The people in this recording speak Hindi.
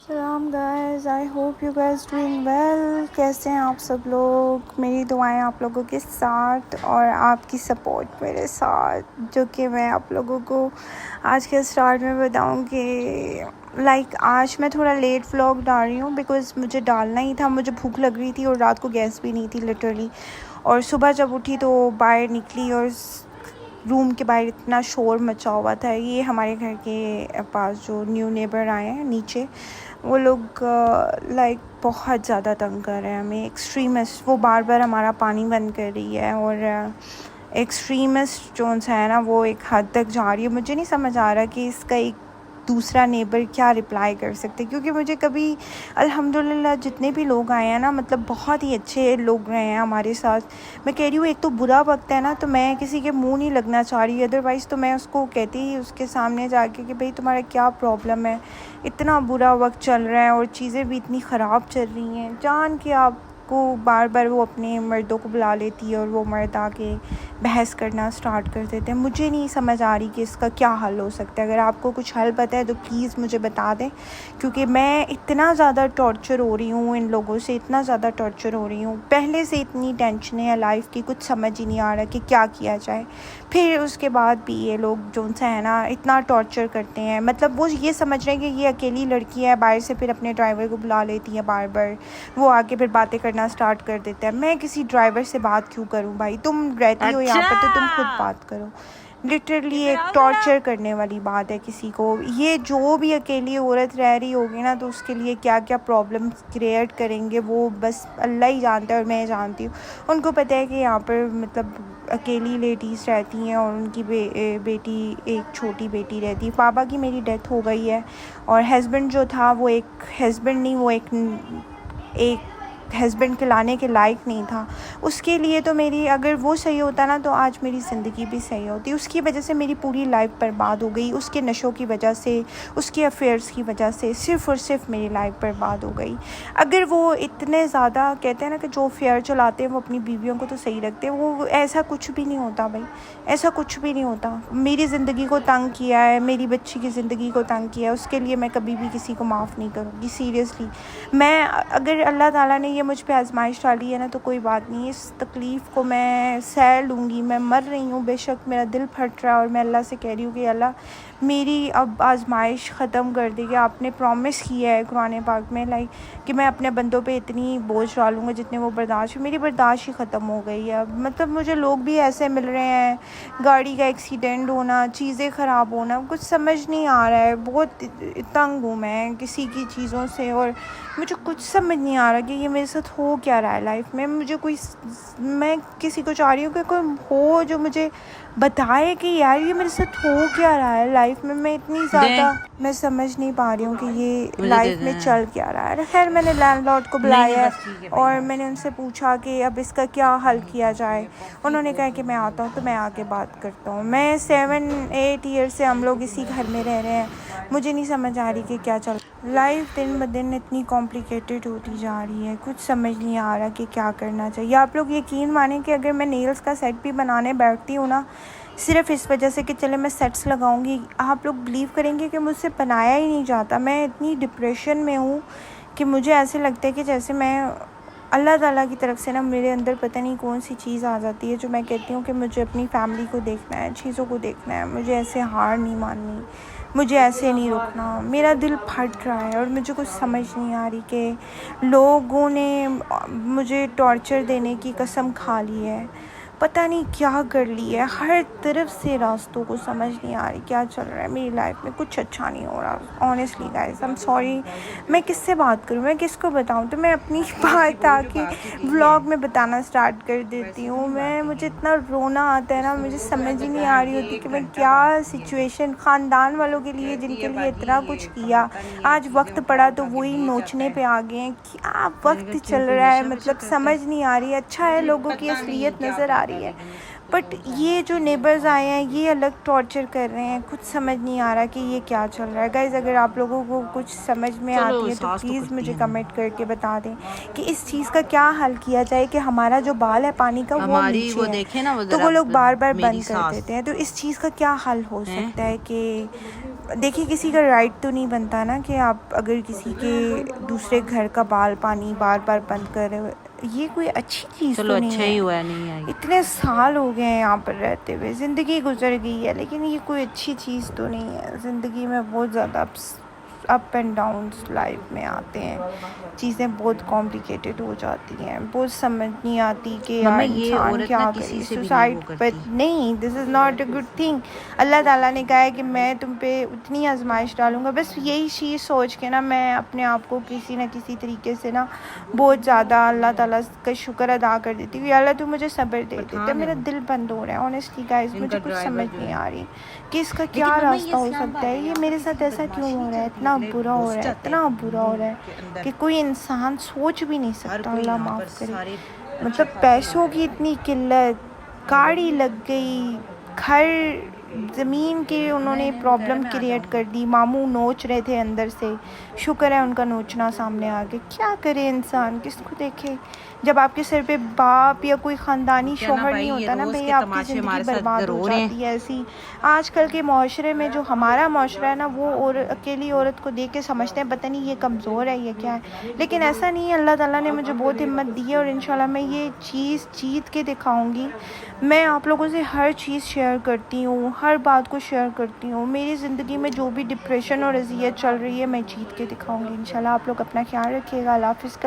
सलाम guys, I hope you guys doing well. कैसे हैं आप सब लोग? मेरी दुआएं आप लोगों के साथ और आपकी सपोर्ट मेरे साथ, जो कि मैं आप लोगों को आज के स्टार्ट में बताऊं कि आज मैं थोड़ा लेट व्लॉग डाल रही हूँ बिकॉज़ मुझे डालना ही था। मुझे भूख लग रही थी और रात को गैस भी नहीं थी लिटरली। और सुबह जब उठी तो बाहर निकली और रूम के बाहर इतना शोर मचा हुआ था। ये हमारे घर के पास जो न्यू नेबर आए हैं नीचे, वो लोग बहुत ज़्यादा तंग कर रहे हैं हमें। एक्सट्रीमिस्ट, वो बार बार हमारा पानी बंद कर रही है और एक्सट्रीमिस्ट जो है ना, वो एक हद तक जा रही है। मुझे नहीं समझ आ रहा कि इसका एक दूसरा नेबर क्या रिप्लाई कर सकते, क्योंकि मुझे कभी अल्हम्दुलिल्लाह जितने भी लोग आए हैं ना, मतलब बहुत ही अच्छे लोग रहे हैं हमारे साथ। मैं कह रही हूँ, एक तो बुरा वक्त है ना, तो मैं किसी के मुंह नहीं लगना चाह रही, अदरवाइज़ तो मैं उसको कहती ही उसके सामने जाके कि भाई तुम्हारा क्या प्रॉब्लम है, इतना बुरा वक्त चल रहा है और चीज़ें भी इतनी ख़राब चल रही हैं। जान के आपको बार बार वो अपने मर्दों को बुला लेती है और वो मर्द आके बहस करना स्टार्ट कर देते हैं। मुझे नहीं समझ आ रही कि इसका क्या हल हो सकता है। अगर आपको कुछ हल पता है तो प्लीज़ मुझे बता दें, क्योंकि मैं इतना ज़्यादा टॉर्चर हो रही हूँ इन लोगों से, इतना ज़्यादा टॉर्चर हो रही हूँ। पहले से इतनी टेंशन है लाइफ की, कुछ समझ ही नहीं आ रहा कि क्या किया जाए। फिर उसके बाद भी ये लोग जो है ना, इतना टॉर्चर करते हैं। मतलब वो ये समझ रहे हैं कि ये अकेली लड़की है बाहर से, फिर अपने ड्राइवर को बुला लेती है बार बार, वो आके फिर बातें करना स्टार्ट कर देता है। मैं किसी ड्राइवर से बात क्यों करूं भाई? तुम रहती हो यहाँ पर तो तुम खुद बात करो। लिटरली एक टॉर्चर करने वाली बात है किसी को। ये जो भी अकेली औरत रह रही होगी ना, तो उसके लिए क्या क्या प्रॉब्लम्स क्रिएट करेंगे वो बस अल्लाह ही जानता है और मैं जानती हूँ। उनको पता है कि यहाँ पर मतलब अकेली लेडीज़ रहती हैं और उनकी बेटी, एक छोटी बेटी रहती है। पापा की मेरी डेथ हो गई है और हस्बैंड जो था वो एक हस्बैंड नहीं, वो एक हस्बैंड के लाने के लायक नहीं था। उसके लिए तो मेरी, अगर वो सही होता ना तो आज मेरी ज़िंदगी भी सही होती। उसकी वजह से मेरी पूरी लाइफ बर्बाद हो गई, उसके नशों की वजह से, उसके अफेयर्स की वजह से सिर्फ़ और सिर्फ मेरी लाइफ बर्बाद हो गई। अगर वो इतने ज़्यादा, कहते हैं ना कि जो अफेयर चलाते हैं वो अपनी बीवियों को तो सही रखते हैं, वो ऐसा कुछ भी नहीं होता भाई, ऐसा कुछ भी नहीं होता। मेरी ज़िंदगी को तंग किया है, मेरी बच्ची की ज़िंदगी को तंग किया है, उसके लिए मैं कभी भी किसी को माफ़ नहीं करूँगी सीरियसली। मैं, अगर अल्लाह ताला ने ये मुझ पे आजमाइश डाली है ना, तो कोई बात नहीं, इस तकलीफ़ को मैं सह लूँगी। मैं मर रही हूँ बेशक, मेरा दिल फट रहा है और मैं अल्लाह से कह रही हूँ कि अल्लाह मेरी अब आजमाइश ख़त्म कर दी। कि आपने प्रॉमिस किया है कुरान पाक में कि मैं अपने बंदों पे इतनी बोझ डालूँगा जितने वो बर्दाश्त, मेरी बर्दाश्त ही ख़त्म हो गई है। मतलब मुझे लोग भी ऐसे मिल रहे हैं, गाड़ी का एक्सीडेंट होना, चीज़ें ख़राब होना, कुछ समझ नहीं आ रहा है। बहुत तंग हूँ मैं किसी की चीज़ों से और मुझे कुछ समझ नहीं आ रहा कि ये मेरे साथ हो क्या रहा है लाइफ में। मुझे कोई, मैं किसी को चाह रही हूँ कि कोई हो जो मुझे बताए कि यार ये मेरे साथ हो क्या रहा है लाइफ में। मैं इतनी ज़्यादा, मैं समझ नहीं पा रही हूँ कि ये लाइफ में चल क्या रहा है। खैर, मैंने लैंडलॉर्ड को बुलाया और मैंने उनसे पूछा कि अब इसका क्या हल किया जाए। उन्होंने कहा कि मैं आता हूँ तो मैं आके बात करता हूँ। मैं 7-8 ईयर से हम लोग इसी घर में रह रहे हैं। मुझे नहीं समझ आ रही कि क्या चल, लाइफ दिन ब दिन इतनी कॉम्प्लिकेटेड होती जा रही है, कुछ समझ नहीं आ रहा कि क्या करना चाहिए। आप लोग यकीन माने कि अगर मैं नेल्स का सेट भी बनाने बैठती हूँ ना, सिर्फ़ इस वजह से कि चले मैं सेट्स लगाऊंगी, आप लोग बिलीव करेंगे कि मुझसे बनाया ही नहीं जाता। मैं इतनी डिप्रेशन में हूँ कि मुझे ऐसे लगता है कि जैसे मैं, अल्लाह ताला की तरफ से ना मेरे अंदर पता नहीं कौन सी चीज़ आ जाती है जो मैं कहती हूँ कि मुझे अपनी फैमिली को देखना है, चीज़ों को देखना है, मुझे ऐसे हार नहीं माननी, मुझे ऐसे नहीं रुकना। मेरा दिल फट रहा है और मुझे कुछ समझ नहीं आ रही कि लोगों ने मुझे टॉर्चर देने की कसम खा ली है, पता नहीं क्या कर ली है। हर तरफ से रास्तों को समझ नहीं आ रही क्या चल रहा है मेरी लाइफ में, कुछ अच्छा नहीं हो रहा। Honestly guys, I am sorry. मैं किससे बात करूँ, मैं किसको बताऊँ? तो मैं अपनी बात आके व्लॉग में बताना स्टार्ट कर देती हूँ। मुझे इतना रोना आता है ना, मुझे समझ ही नहीं आ रही होती कि मैं क्या सिचुएशन, ख़ानदान वालों के लिए जिनके लिए इतना कुछ किया, आज वक्त पड़ा तो वही नोचने पे आ गए हैं। क्या वक्त चल रहा है, मतलब समझ नहीं आ रही। अच्छा है लोगों की असलियत नज़र आ रही है, बट ये जो नेबर्स आए हैं ये अलग टॉर्चर कर रहे हैं। कुछ समझ नहीं आ रहा कि ये क्या चल रहा है। गाइज़, अगर आप लोगों को कुछ समझ में आती है तो प्लीज़ मुझे कमेंट करके बता दें कि इस चीज़ का क्या हल किया जाए कि हमारा जो बाल है पानी का वो नीचे है, तो वो लोग बार बार बंद कर देते हैं। तो इस चीज़ का क्या हल हो सकता है कि देखिए किसी का राइट तो नहीं बनता ना कि आप अगर किसी के दूसरे घर का बाल पानी बार बार बंद कर रहे हो, ये कोई अच्छी चीज़ चलो तो नहीं अच्छा है। ही हुआ नहीं आई। इतने साल हो गए हैं यहाँ पर रहते हुए, ज़िंदगी गुजर गई है, लेकिन ये कोई अच्छी चीज़ तो नहीं है। ज़िंदगी में बहुत ज़्यादा अप एंड डाउन्स लाइफ में आते हैं, चीज़ें बहुत कॉम्प्लिकेटेड हो जाती हैं, बहुत समझ नहीं आती कि यार मम्मी ये इंसान औरत क्या ना करे। किसी से भी नहीं सुसाइड वो पर करती। नहीं, this is not a good thing. Allah ताला ने कहा है कि मैं तुम पे उतनी आजमाइश डालूँगा। बस यही चीज़ सोच के ना मैं अपने आप को किसी न किसी तरीके से ना बहुत ज़्यादा अल्लाह ताला का शुक्र अदा कर देती हूँ, अल्लाह तू मुझे सब्र दे दे। तब मेरा दिल बंद हो रहा है ऑनेस्टली गाइस, मुझे कुछ समझ नहीं आ रही कि इसका क्या रास्ता हो सकता है। ये मेरे साथ ऐसा क्यों हो रहा है, इतना बुरा हो रहा है, इतना बुरा हो रहा है कि कोई इंसान सोच भी नहीं सकता। अल्लाह माफ़ करे। मतलब पैसों की इतनी किल्लत, गाड़ी लग गई, घर ज़मीन की उन्होंने प्रॉब्लम क्रिएट कर दी, मामू नोच रहे थे अंदर से, शुक्र है उनका नोचना सामने आ गया। क्या करे इंसान, किसको देखे। जब आपके सर पे बाप या कोई ख़ानदानी शौहर नहीं होता ना भाई, आपकी ज़िंदगी बर्बाद हो जाती है। ऐसी आजकल के माशरे में जो हमारा माशरा है ना, वो और अकेली औरत को देख के समझते हैं पता नहीं ये कमज़ोर है, ये क्या है, लेकिन ऐसा नहीं है। अल्लाह ताला ने मुझे बहुत हिम्मत दी है और इंशाल्लाह मैं ये चीज़ जीत के दिखाऊंगी। मैं आप लोगों से हर चीज़ शेयर करती हूँ, हर बात को शेयर करती हूँ। मेरी ज़िंदगी में जो भी डिप्रेशन और अज़ियत चल रही है मैं जीत के दिखाऊंगी इंशाल्लाह। आप लोग अपना ख्याल रखिएगा। अल्लाह हाफ़िज़।